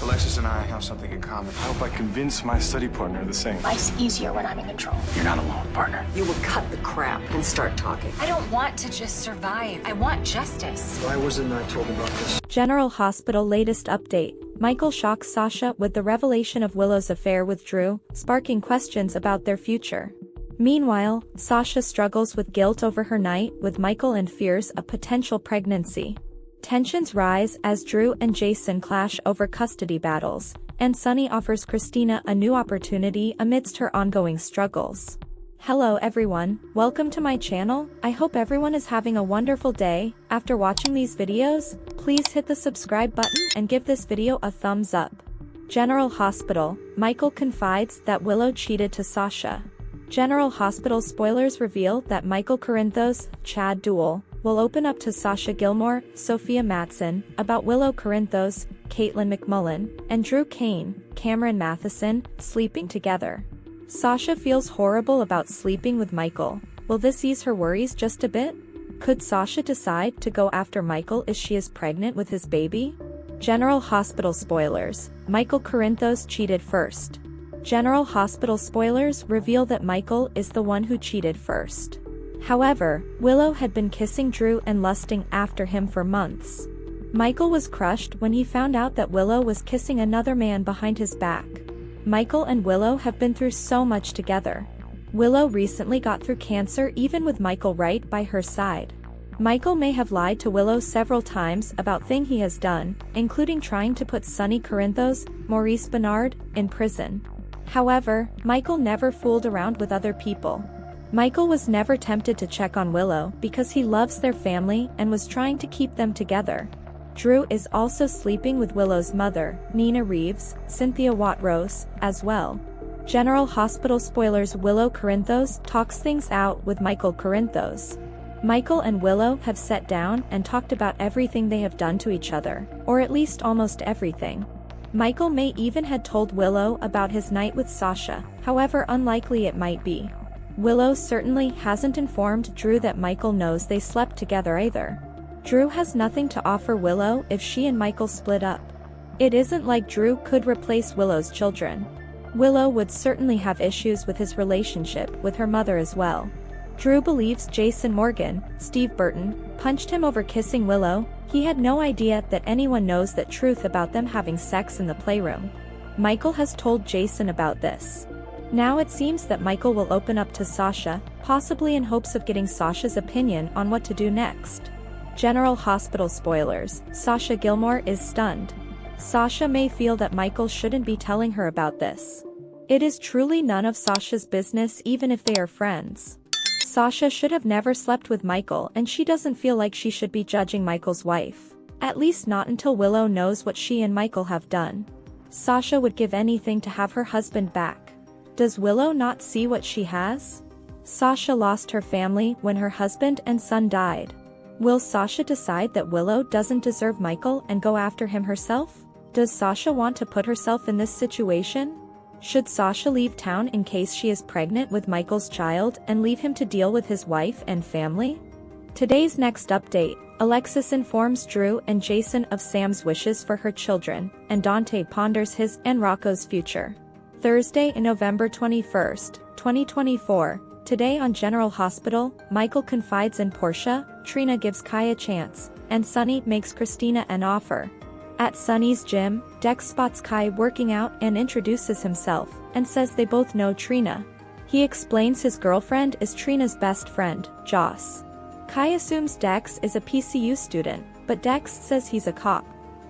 Alexis and I have something in common. I hope I convince my study partner the same. Life's easier when I'm in control. You're not alone, partner. You will cut the crap and start talking. I don't want to just survive. I want justice. Why wasn't I told about this? General Hospital latest update. Michael shocks Sasha with the revelation of Willow's affair with Drew, sparking questions about their future. Meanwhile, Sasha struggles with guilt over her night with Michael and fears a potential pregnancy. Tensions rise as Drew and Jason clash over custody battles, and Sunny offers Christina a new opportunity amidst her ongoing struggles. Hello everyone, welcome to my channel. I hope everyone is having a wonderful day. After watching these videos, please hit the subscribe button and give this video a thumbs up. General Hospital, Michael confides that Willow cheated to Sasha. General Hospital spoilers reveal that Michael Corinthos, Chad Duell, will open up to Sasha Gilmore, Sophia Matson, about Willow Corinthos, Caitlin McMullen, and Drew Kane, Cameron Matheson, sleeping together. Sasha feels horrible about sleeping with Michael. Will this ease her worries just a bit? Could Sasha decide to go after Michael if she is pregnant with his baby? General Hospital spoilers, Michael Corinthos cheated first. General Hospital spoilers reveal that Michael is the one who cheated first. However, Willow had been kissing Drew and lusting after him for months. Michael was crushed when he found out that Willow was kissing another man behind his back. Michael and Willow have been through so much together. Willow recently got through cancer even with Michael right by her side. Michael may have lied to Willow several times about things he has done, including trying to put Sunny Corinthos, Maurice Bernard, in prison. However, Michael never fooled around with other people. Michael was never tempted to check on Willow because he loves their family and was trying to keep them together. Drew is also sleeping with Willow's mother, Nina Reeves, Cynthia Watt-Rose, as well. General Hospital spoilers Willow Corinthos talks things out with Michael Corinthos. Michael and Willow have sat down and talked about everything they have done to each other, or at least almost everything. Michael may even had told Willow about his night with Sasha, however unlikely it might be. Willow certainly hasn't informed Drew that Michael knows they slept together either. Drew has nothing to offer Willow if she and Michael split up. It isn't like Drew could replace Willow's children. Willow would certainly have issues with his relationship with her mother as well. Drew believes Jason Morgan, Steve Burton, punched him over kissing Willow. He had no idea that anyone knows the truth about them having sex in the playroom. Michael has told Jason about this. Now it seems that Michael will open up to Sasha, possibly in hopes of getting Sasha's opinion on what to do next. General Hospital spoilers, Sasha Gilmore is stunned. Sasha may feel that Michael shouldn't be telling her about this. It is truly none of Sasha's business even if they are friends. Sasha should have never slept with Michael and she doesn't feel like she should be judging Michael's wife. At least not until Willow knows what she and Michael have done. Sasha would give anything to have her husband back. Does Willow not see what she has? Sasha lost her family when her husband and son died. Will Sasha decide that Willow doesn't deserve Michael and go after him herself? Does Sasha want to put herself in this situation? Should Sasha leave town in case she is pregnant with Michael's child and leave him to deal with his wife and family? Today's next update, Alexis informs Drew and Jason of Sam's wishes for her children, and Dante ponders his and Rocco's future. Thursday, November 21st, 2024. Today on General Hospital, Michael confides in Portia, Trina gives Kai a chance, and Sunny makes Christina an offer. At Sunny's gym, Dex spots Kai working out and introduces himself, and says they both know Trina. He explains his girlfriend is Trina's best friend, Joss. Kai assumes Dex is a PCU student, but Dex says he's a cop.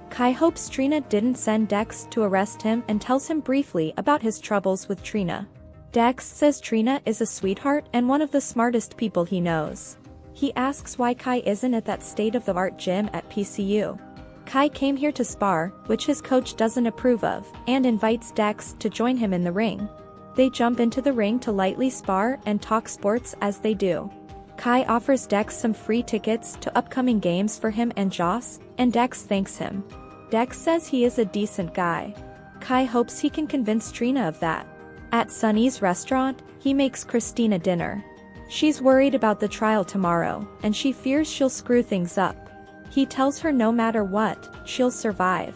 Kai hopes Trina didn't send Dex to arrest him and tells him briefly about his troubles with Trina. Dex says Trina is a sweetheart and one of the smartest people he knows. He asks why Kai isn't at that state-of-the-art gym at PCU. Kai came here to spar, which his coach doesn't approve of, and invites Dex to join him in the ring. They jump into the ring to lightly spar and talk sports as they do. Kai offers Dex some free tickets to upcoming games for him and Joss, and Dex thanks him. Dex says he is a decent guy. Kai hopes he can convince Trina of that. At Sunny's restaurant, he makes Christina dinner. She's worried about the trial tomorrow, and she fears she'll screw things up. He tells her no matter what, she'll survive.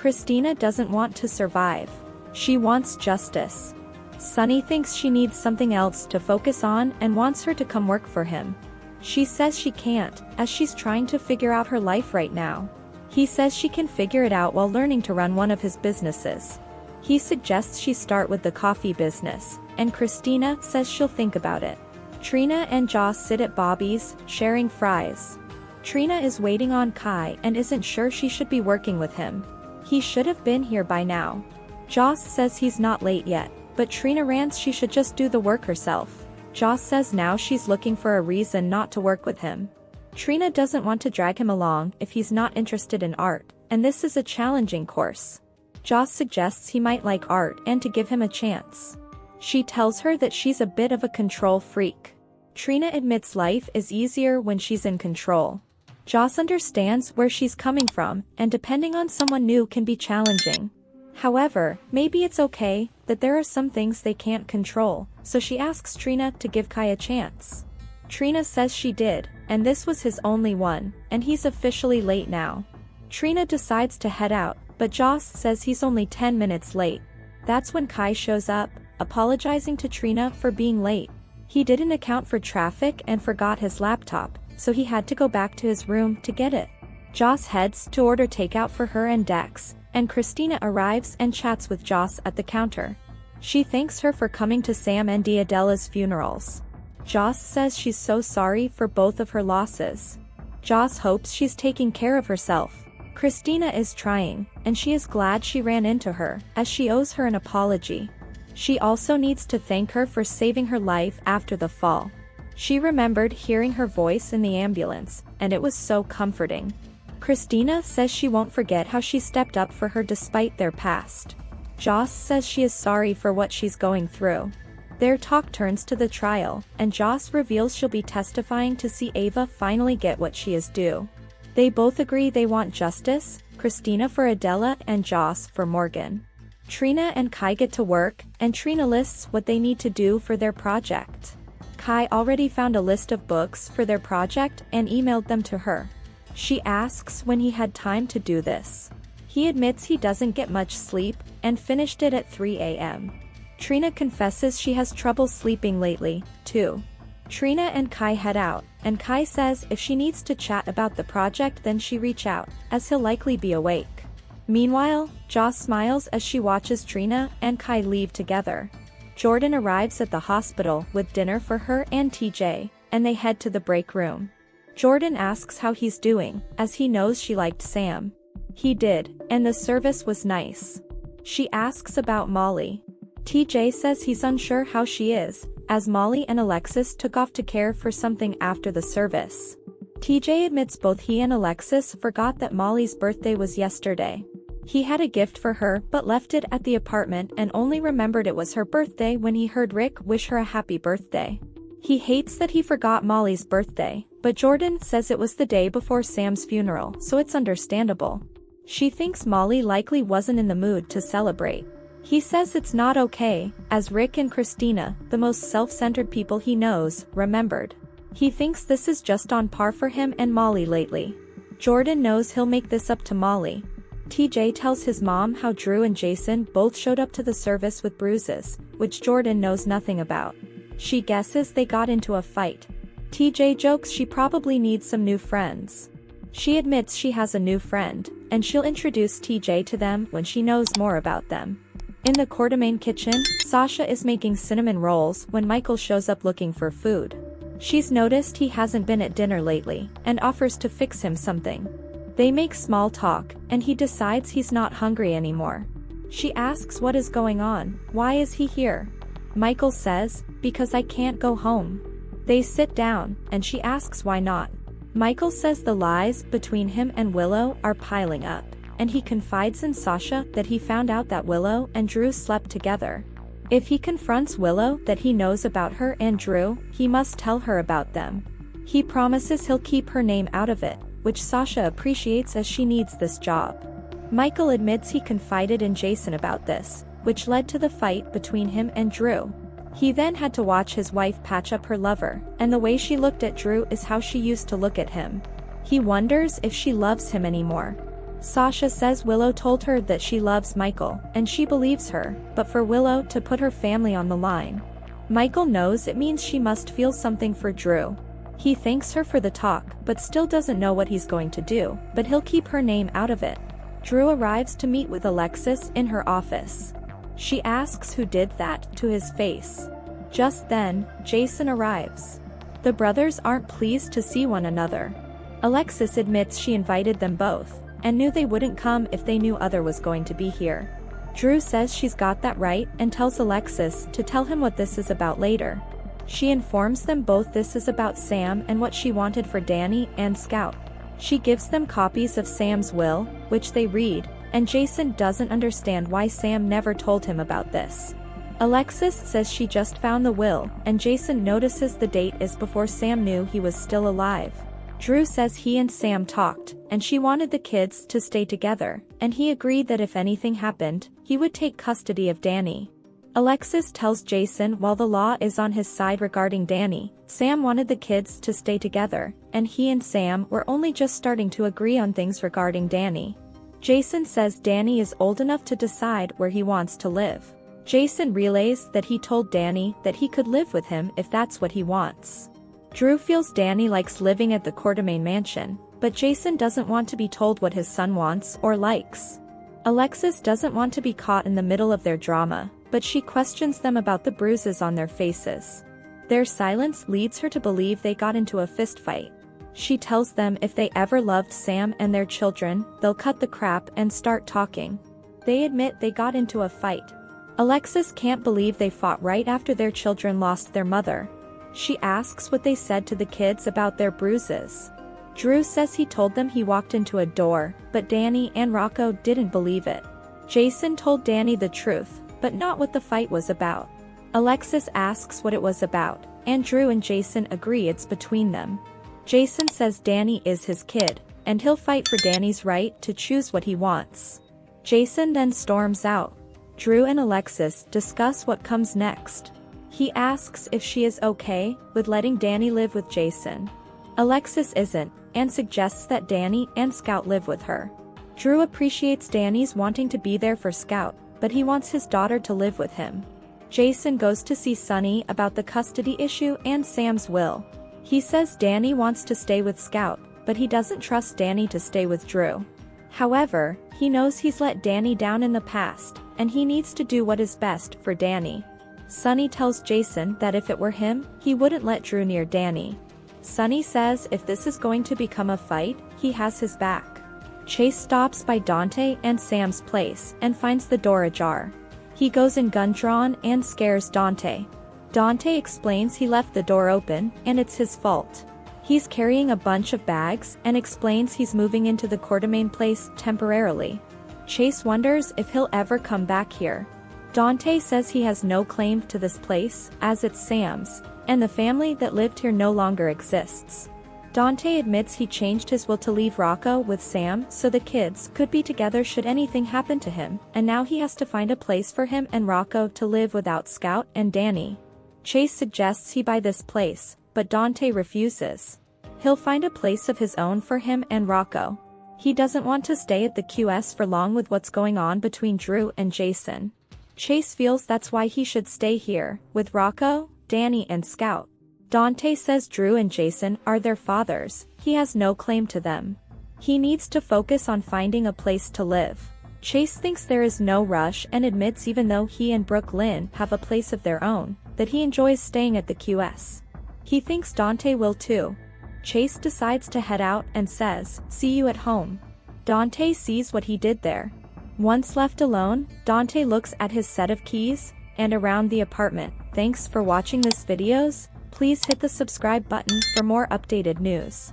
Christina doesn't want to survive. She wants justice. Sunny thinks she needs something else to focus on and wants her to come work for him. She says she can't, as she's trying to figure out her life right now. He says she can figure it out while learning to run one of his businesses. He suggests she start with the coffee business, and Christina says she'll think about it. Trina and Joss sit at Bobby's, sharing fries. Trina is waiting on Kai and isn't sure she should be working with him. He should have been here by now. Joss says he's not late yet, but Trina rants she should just do the work herself. Joss says now she's looking for a reason not to work with him. Trina doesn't want to drag him along if he's not interested in art, and this is a challenging course. Joss suggests he might like art and to give him a chance. She tells her that she's a bit of a control freak. Trina admits life is easier when she's in control. Joss understands where she's coming from, and depending on someone new can be challenging. However, maybe it's okay that there are some things they can't control, so she asks Trina to give Kai a chance. Trina says she did, and this was his only one, and he's officially late now. Trina decides to head out, but Joss says he's only 10 minutes late. That's when Kai shows up, apologizing to Trina for being late. He didn't account for traffic and forgot his laptop, so he had to go back to his room to get it. Joss heads to order takeout for her and Dex, and Christina arrives and chats with Joss at the counter. She thanks her for coming to Sam and Diadella's funerals. Joss says she's so sorry for both of her losses. Joss hopes she's taking care of herself. Christina is trying, and she is glad she ran into her, as she owes her an apology. She also needs to thank her for saving her life after the fall. She remembered hearing her voice in the ambulance, and it was so comforting. Christina says she won't forget how she stepped up for her despite their past. Joss says she is sorry for what she's going through. Their talk turns to the trial, and Joss reveals she'll be testifying to see Ava finally get what she is due. They both agree they want justice, Christina for Adela and Joss for Morgan. Trina and Kai get to work, and Trina lists what they need to do for their project. Kai already found a list of books for their project and emailed them to her. She asks when he had time to do this. He admits he doesn't get much sleep, and finished it at 3 a.m. Trina confesses she has trouble sleeping lately, too. Trina and Kai head out, and Kai says if she needs to chat about the project then she reach out, as he'll likely be awake. Meanwhile, Joss smiles as she watches Trina and Kai leave together. Jordan arrives at the hospital with dinner for her and TJ, and they head to the break room. Jordan asks how he's doing, as he knows she liked Sam. He did, and the service was nice. She asks about Molly. TJ says he's unsure how she is, as Molly and Alexis took off to care for something after the service. TJ admits both he and Alexis forgot that Molly's birthday was yesterday. He had a gift for her but left it at the apartment and only remembered it was her birthday when he heard Rick wish her a happy birthday. He hates that he forgot Molly's birthday, but Jordan says it was the day before Sam's funeral, so it's understandable. She thinks Molly likely wasn't in the mood to celebrate. He says it's not okay, as Rick and Christina, the most self-centered people he knows, remembered. He thinks this is just on par for him and Molly lately. Jordan knows he'll make this up to Molly. TJ tells his mom how Drew and Jason both showed up to the service with bruises, which Jordan knows nothing about. She guesses they got into a fight. TJ jokes she probably needs some new friends. She admits she has a new friend, and she'll introduce TJ to them when she knows more about them. In the Quartermain kitchen, Sasha is making cinnamon rolls when Michael shows up looking for food. She's noticed he hasn't been at dinner lately, and offers to fix him something. They make small talk, and he decides he's not hungry anymore. She asks what is going on, why is he here? Michael says, because I can't go home. They sit down, and she asks why not. Michael says the lies between him and Willow are piling up, and he confides in Sasha that he found out that Willow and Drew slept together. If he confronts Willow that he knows about her and Drew, he must tell her about them. He promises he'll keep her name out of it, which Sasha appreciates as she needs this job. Michael admits he confided in Jason about this, which led to the fight between him and Drew. He then had to watch his wife patch up her lover, and the way she looked at Drew is how she used to look at him. He wonders if she loves him anymore. Sasha says Willow told her that she loves Michael, and she believes her, but for Willow to put her family on the line. Michael knows it means she must feel something for Drew. He thanks her for the talk, but still doesn't know what he's going to do, but he'll keep her name out of it. Drew arrives to meet with Alexis in her office. She asks who did that to his face. Just then, Jason arrives. The brothers aren't pleased to see one another. Alexis admits she invited them both, and knew they wouldn't come if they knew Other was going to be here. Drew says she's got that right and tells Alexis to tell him what this is about later. She informs them both this is about Sam and what she wanted for Danny and Scout. She gives them copies of Sam's will, which they read, and Jason doesn't understand why Sam never told him about this. Alexis says she just found the will, and Jason notices the date is before Sam knew he was still alive. Drew says he and Sam talked, and she wanted the kids to stay together, and he agreed that if anything happened, he would take custody of Danny. Alexis tells Jason while the law is on his side regarding Danny, Sam wanted the kids to stay together, and he and Sam were only just starting to agree on things regarding Danny. Jason says Danny is old enough to decide where he wants to live. Jason relays that he told Danny that he could live with him if that's what he wants. Drew feels Danny likes living at the Quartermain mansion, but Jason doesn't want to be told what his son wants or likes. Alexis doesn't want to be caught in the middle of their drama, but she questions them about the bruises on their faces. Their silence leads her to believe they got into a fistfight. She tells them if they ever loved Sam and their children, they'll cut the crap and start talking. They admit they got into a fight. Alexis can't believe they fought right after their children lost their mother. She asks what they said to the kids about their bruises. Drew says he told them he walked into a door, but Danny and Rocco didn't believe it. Jason told Danny the truth, but not what the fight was about. Alexis asks what it was about, and Drew and Jason agree it's between them. Jason says Danny is his kid, and he'll fight for Danny's right to choose what he wants. Jason then storms out. Drew and Alexis discuss what comes next. He asks if she is okay with letting Danny live with Jason. Alexis isn't, and suggests that Danny and Scout live with her. Drew appreciates Danny's wanting to be there for Scout, but he wants his daughter to live with him. Jason goes to see Sunny about the custody issue and Sam's will. He says Danny wants to stay with Scout, but he doesn't trust Danny to stay with Drew. However, he knows he's let Danny down in the past, and he needs to do what is best for Danny. Sunny tells Jason that if it were him, he wouldn't let Drew near Danny. Sunny says if this is going to become a fight, he has his back. Chase stops by Dante and Sam's place and finds the door ajar. He goes in gun drawn and scares Dante. Dante explains he left the door open and it's his fault. He's carrying a bunch of bags and explains he's moving into the Quartermain place temporarily. Chase wonders if he'll ever come back here. Dante says he has no claim to this place, as it's Sam's, and the family that lived here no longer exists. Dante admits he changed his will to leave Rocco with Sam so the kids could be together should anything happen to him, and now he has to find a place for him and Rocco to live without Scout and Danny. Chase suggests he buy this place, but Dante refuses. He'll find a place of his own for him and Rocco. He doesn't want to stay at the QS for long with what's going on between Drew and Jason. Chase feels that's why he should stay here, with Rocco, Danny and Scout. Dante says Drew and Jason are their fathers, he has no claim to them. He needs to focus on finding a place to live. Chase thinks there is no rush and admits even though he and Brooke Lynn have a place of their own, that he enjoys staying at the QS. He thinks Dante will too. Chase decides to head out and says, "See you at home." Dante sees what he did there. Once left alone, Dante looks at his set of keys and around the apartment. Thanks for watching this videos. Please hit the subscribe button for more updated news.